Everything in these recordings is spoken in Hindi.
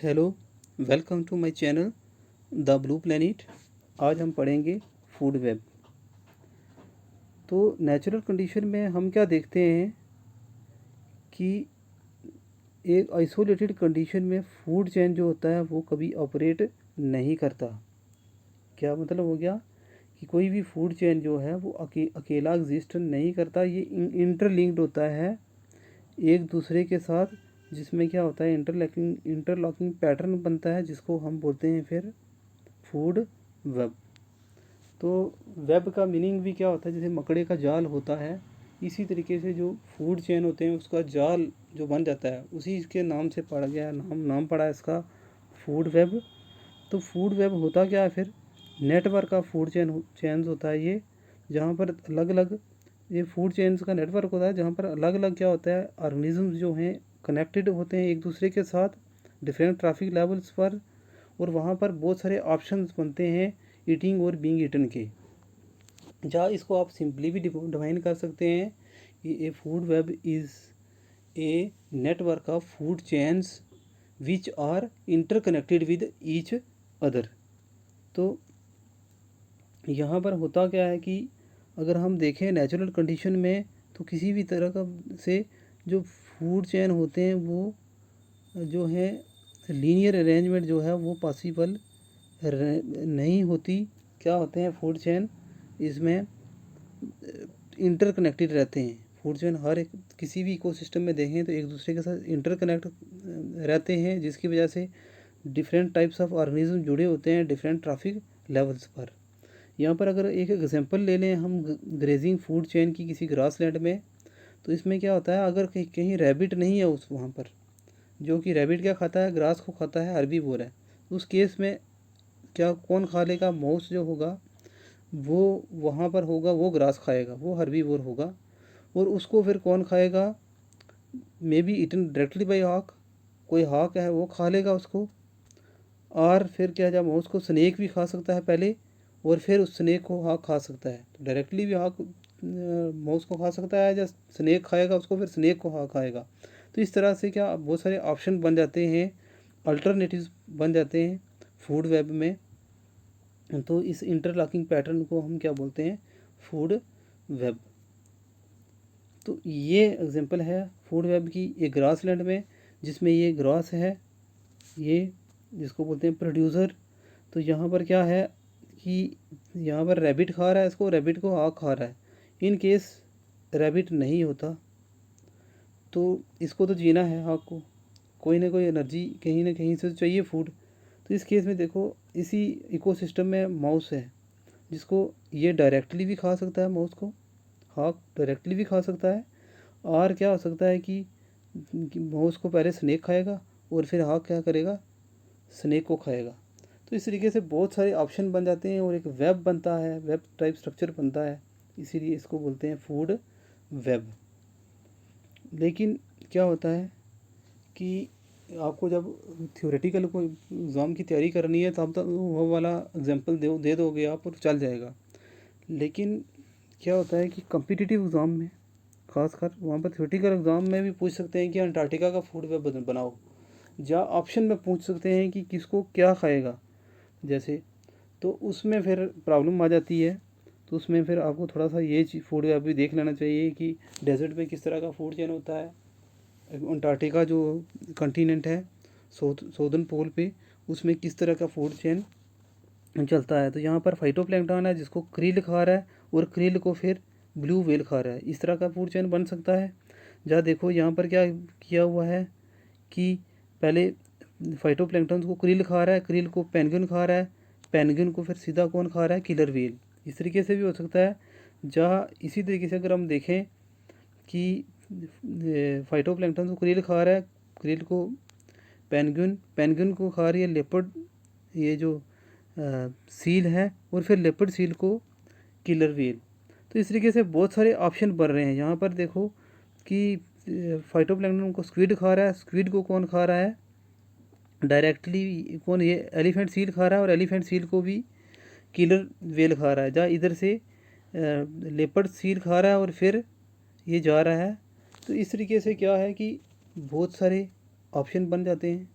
Hello, welcome to my channel the blue planet. आज हम पढ़ेंगे फूड वेब। तो नेचुरल कंडीशन में हम क्या देखते हैं कि एक आइसोलेटेड कंडीशन में फूड चेन जो होता है वो कभी ऑपरेट नहीं करता। क्या मतलब हो गया कि कोई भी फूड चेन जो है वो अकेला एग्जिस्ट नहीं करता। ये इंटरलिंक्ड होता है एक दूसरे के साथ, जिसमें क्या होता है इंटरलॉकिंग पैटर्न बनता है, जिसको हम बोलते हैं फिर फूड वेब। तो वेब का मीनिंग भी क्या होता है, जैसे मकड़े का जाल होता है, इसी तरीके से जो फूड चेन होते हैं उसका जाल जो बन जाता है उसी इसके नाम से पड़ा गया, नाम पड़ा है इसका फूड वेब। तो फूड वेब होता क्या है फिर, नेटवर्क का फूड चेन्स होता है ये, जहाँ पर अलग अलग ये फूड चेन्स का नेटवर्क होता है, जहाँ पर अलग अलग क्या होता है ऑर्गेनिज्म जो हैं कनेक्टेड होते हैं एक दूसरे के साथ डिफरेंट ट्रैफिक लेवल्स पर, और वहाँ पर बहुत सारे ऑप्शंस बनते हैं ईटिंग और बीइंग ईटन के। जहाँ इसको आप सिंपली भी डिफाइन कर सकते हैं कि a food web is a network of food chains which are interconnected with each other. तो यहाँ पर होता क्या है कि अगर हम देखें नेचुरल कंडीशन में, तो किसी भी तरह का से जो फूड चेन होते हैं वो जो है लीनियर अरेंजमेंट जो है वो पॉसिबल नहीं होती। क्या होते हैं फूड चेन, इसमें इंटरकनेक्टेड रहते हैं। फूड चेन हर एक किसी भी इकोसिस्टम में देखें तो एक दूसरे के साथ इंटरकनेक्ट रहते हैं, जिसकी वजह से डिफरेंट टाइप्स ऑफ ऑर्गेनिज्म जुड़े होते हैं डिफरेंट ट्रैफिक लेवल्स पर। यहाँ पर अगर एक एग्जांपल ले लें हम ग्रेजिंग फूड चेन की किसी ग्रास लैंड में, तो इसमें क्या होता है, अगर कहीं रैबिट नहीं है उस वहाँ पर, जो कि रैबिट क्या खाता है, ग्रास को खाता है, हर्बीवोर है, उस केस में क्या कौन खा लेगा, माउस जो होगा वो वहाँ पर होगा, वो ग्रास खाएगा, वो हर्बीवोर होगा। और उसको फिर कौन खाएगा, may be eaten directly by hawk, कोई हॉक है वो खा लेगा उसको। और फिर क्या, जब माउस को स्नेक भी खा सकता है पहले, और फिर उस स्नेक को हॉक खा सकता है। तो डायरेक्टली भी हॉक माउस को खा सकता है, जब स्नेक खाएगा उसको फिर स्नेक को हॉक खाएगा। तो इस तरह से क्या बहुत सारे ऑप्शन बन जाते हैं, अल्टरनेटिव्स बन जाते हैं फूड वेब में। तो इस इंटरलॉकिंग पैटर्न को हम क्या बोलते हैं, फूड वेब। तो ये एग्जांपल है फूड वेब की, एक ग्रास लैंड में जिसमें ये ग्रास है, ये जिसको बोलते हैं प्रोड्यूसर। तो यहाँ पर क्या है कि यहाँ पर रैबिट खा रहा है इसको, रैबिट को आग खा रहा है। इन केस रैबिट नहीं होता तो इसको तो जीना है, आग को कोई ना कोई एनर्जी कहीं ना कहीं से चाहिए फूड। तो इस केस में देखो, इसी इकोसिस्टम में माउस है, जिसको ये डायरेक्टली भी खा सकता है, माउस को हॉक डायरेक्टली भी खा सकता है। और क्या हो सकता है कि माउस को पहले स्नेक खाएगा और फिर हॉक क्या करेगा, स्नेक को खाएगा। तो इस तरीके से बहुत सारे ऑप्शन बन जाते हैं और एक वेब बनता है, वेब टाइप स्ट्रक्चर बनता है, इसीलिए इसको बोलते हैं फूड वेब। लेकिन क्या होता है कि आपको जब थ्योरेटिकल कोई एग्ज़ाम की तैयारी करनी है, तब तक वो वाला एग्जांपल दे दोगे आप और चल जाएगा। लेकिन क्या होता है कि कम्पिटिटिव एग्ज़ाम में खासकर, वहाँ पर थ्योरेटिकल एग्ज़ाम में भी पूछ सकते हैं कि अंटार्कटिका का फूड वेब बनाओ, या ऑप्शन में पूछ सकते हैं कि किसको क्या खाएगा जैसे। तो उसमें फिर प्रॉब्लम आ जाती है। तो उसमें फिर आपको थोड़ा सा ये फूड वेब भी देख लेना चाहिए कि डेजर्ट में किस तरह का फूड चेन होता है। अंटार्कटिका जो कॉन्टिनेंट है साउदर्न पोल पे, उसमें किस तरह का फूड चेन चलता है। तो यहाँ पर फाइटोप्लैंक्टन है जिसको क्रिल खा रहा है, और क्रिल को फिर ब्लू व्हेल खा रहा है। इस तरह का फूड चेन बन सकता है। जहाँ देखो यहाँ पर क्या किया हुआ है कि पहले फाइटोप्लैंक्टन को क्रिल खा रहा है, क्रिल को पेंगुइन खा रहा है, पेंगुइन को फिर सीधा कौन खा रहा है, किलर व्हेल। इस तरीके से भी हो सकता है। जहाँ इसी तरीके से अगर हम देखें कि फाइटोप्लैंक्टन को क्रिल खा रहा है, क्रिल को पेंगुइन, पेंगुइन को खा रही है लेपर्ड, ये जो सील है, और फिर लेपर्ड सील को किलर व्हेल। तो इस तरीके से बहुत सारे ऑप्शन बन रहे हैं। यहाँ पर देखो कि फाइटोप्लैंक्टन को स्क्विड खा रहा है, स्क्विड को कौन खा रहा है डायरेक्टली, कौन, ये एलिफेंट सील खा रहा है, और एलिफेंट सील को भी किलर व्हेल खा रहा है। जहाँ इधर से लेपर्ड सील खा रहा है और फिर ये जा रहा है। तो इस तरीके से क्या है कि बहुत सारे ऑप्शन बन जाते हैं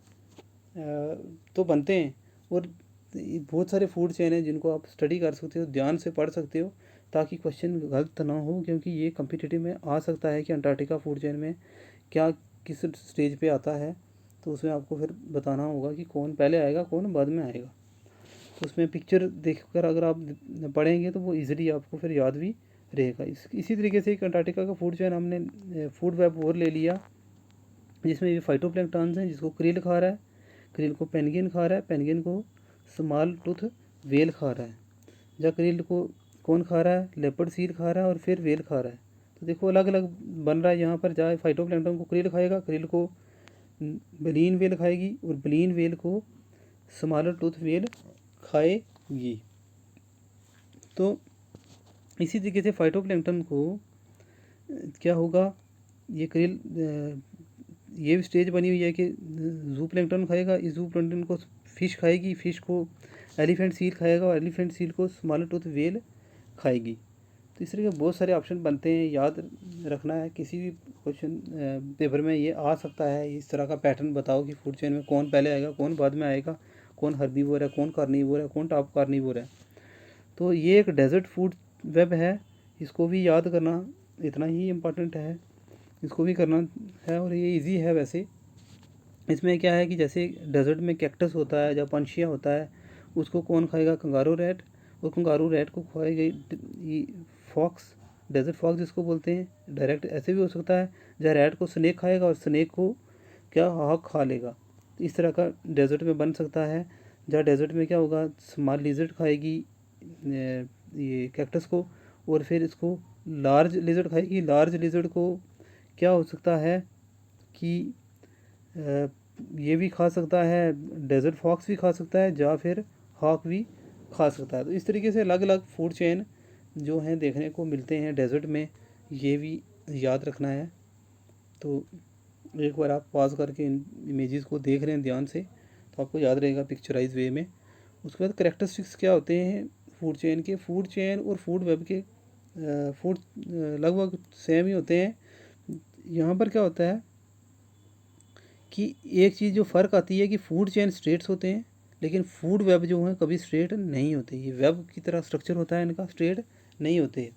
तो बनते हैं। और बहुत सारे फूड चेन हैं जिनको आप स्टडी कर सकते हो, ध्यान से पढ़ सकते हो, ताकि क्वेश्चन गलत ना हो, क्योंकि ये कम्पिटिटिव में आ सकता है कि अंटार्कटिका फूड चेन में क्या किस स्टेज पे आता है। तो उसमें आपको फिर बताना होगा कि कौन पहले आएगा कौन बाद में आएगा। तो उसमें पिक्चर देखकर अगर आप पढ़ेंगे तो वो इजीली आपको फिर याद भी रहेगा। इसी तरीके से एक अंटार्कटिका का फूड चेन हमने फूड वेब और ले लिया, जिसमें ये फाइटोप्लैंक्टन्स हैं, जिसको क्रिल खा रहा है, क्रिल को पेंगुइन खा रहा है, पेंगुइन को स्मॉल टूथ वेल खा रहा है। या क्रिल को कौन खा रहा है, लेपर्ड सील खा रहा है और फिर वेल खा रहा है। तो देखो अलग अलग बन रहा है यहाँ पर। जहाँ फाइटोप्लैंक्टन को क्रिल खाएगा, क्रिल को बलीन वेल खाएगी और बलीन वेल को स्मॉलर टूथ वेल खाएगी। तो इसी तरीके से फाइटोप्लैंक्टन को क्या होगा, ये क्रिल ये भी स्टेज बनी हुई है कि जू प्लैंक्टन खाएगा, इस जू प्लैंक्टन को फिश खाएगी, फिश को एलिफेंट सील खाएगा और एलिफेंट सील को स्मॉलर टूथ वेल खाएगी। तो इस तरह के बहुत सारे ऑप्शन बनते हैं, याद रखना है। किसी भी क्वेश्चन पेपर में ये आ सकता है, इस तरह का पैटर्न बताओ कि फूड चेन में कौन पहले आएगा कौन बाद में आएगा, कौन हर्बीवोर है कौन कार्निवोर है कौन टॉप कार्निवोर है। तो ये एक डेजर्ट फूड वेब है, इसको भी याद करना इतना ही इम्पोर्टेंट है, इसको भी करना है। और ये इजी है वैसे। इसमें क्या है कि जैसे डेजर्ट में कैक्टस होता है, जब पंछिया होता है, उसको कौन खाएगा, कंगारू रैट, और कंगारू रैट को खाएगी फॉक्स, डेजर्ट फॉक्स जिसको बोलते हैं। डायरेक्ट ऐसे भी हो सकता है, जहाँ रैट को स्नेक खाएगा और स्नेक को क्या हॉक खा लेगा। तो इस तरह का डेजर्ट में बन सकता है। जहाँ डेजर्ट में क्या होगा, स्मॉल लिजर्ड खाएगी ये कैक्टस को, और फिर इसको लार्ज लिजर्ड खाएगी। लार्ज लिजर्ड को क्या हो सकता है कि ये भी खा सकता है, डेजर्ट फॉक्स भी खा सकता है, या फिर हॉक भी खा सकता है। तो इस तरीके से अलग अलग फूड चेन जो हैं देखने को मिलते हैं डेजर्ट में, ये भी याद रखना है। तो एक बार आप पॉज करके इन इमेजेस को देख रहे हैं ध्यान से, तो आपको याद रहेगा पिक्चराइज वे में। उसके बाद करेक्टरिस्टिक्स क्या होते हैं फूड चेन के। फूड चेन और फूड वेब के फूड लगभग सेम ही होते हैं। यहाँ पर क्या होता है कि एक चीज़ जो फ़र्क आती है कि फूड चेन स्ट्रेट्स होते हैं, लेकिन फूड वेब जो हैं कभी स्ट्रेट नहीं होते। ये वेब की तरह स्ट्रक्चर होता है इनका, स्ट्रेट नहीं होते।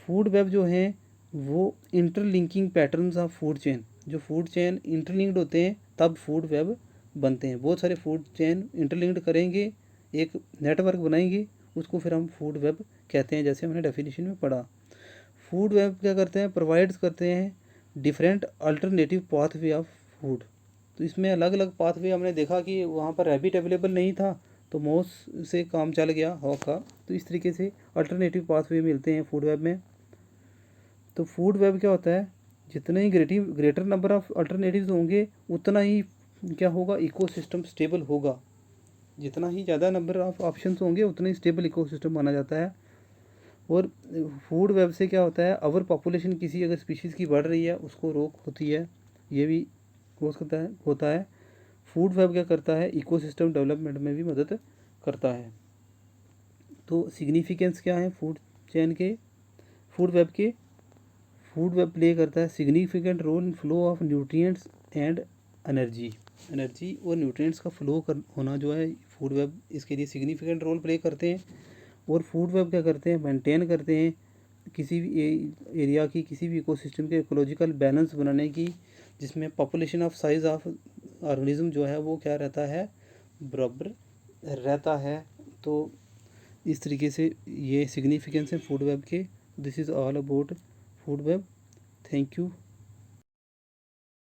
फूड वेब जो हैं वो interlinking patterns of food chain, जो फूड चेन इंटरलिंक्ड होते हैं तब फूड वेब बनते हैं। बहुत सारे फूड चेन इंटरलिंक्ड करेंगे, एक नेटवर्क बनाएंगे, उसको फिर हम फूड वेब कहते हैं, जैसे हमने डेफिनेशन में पढ़ा। फूड वेब क्या करते हैं, प्रोवाइड्स करते हैं different alternative pathway of food. तो इसमें अलग अलग पाथवे हमने देखा कि वहाँ पर रैबिट अवेलेबल नहीं था, तो मॉस से काम चल गया हॉक का। तो इस तरीके से अल्टरनेटिव पाथवे मिलते हैं फूड वेब में। तो फूड वेब क्या होता है, जितने ही ग्रेटर नंबर ऑफ अल्टरनेटिव्स होंगे उतना ही क्या होगा, इकोसिस्टम स्टेबल होगा। जितना ही ज़्यादा नंबर ऑफ ऑप्शंस होंगे उतना ही स्टेबल इकोसिस्टम माना जाता है। और फूड वेब से क्या होता है, ओवर पॉपुलेशन किसी अगर स्पीशीज़ की बढ़ रही है उसको रोक होती है, ये भी हो सकता है होता है। फूड वेब क्या करता है, इकोसिस्टम डेवलपमेंट में भी मदद करता है। तो सिग्निफिकेंस क्या है फूड चेन के, फूड वेब के। फूड वेब प्ले करता है significant role in flow of nutrients and energy. Energy और न्यूट्रिएंट्स का फ्लो होना जो है, फूड वेब इसके लिए सिग्निफिकेंट रोल प्ले करते हैं। और फूड वेब क्या करते हैं, मेंटेन करते हैं किसी भी एरिया की, किसी भी इकोसिस्टम के इकोलॉजिकल बैलेंस बनाने की, जिसमें population of size of organism जो है वो क्या रहता है, बराबर रहता है। तो इस तरीके से ये सिग्निफिकेंस है फूड वेब के। This is all about food web. Thank you.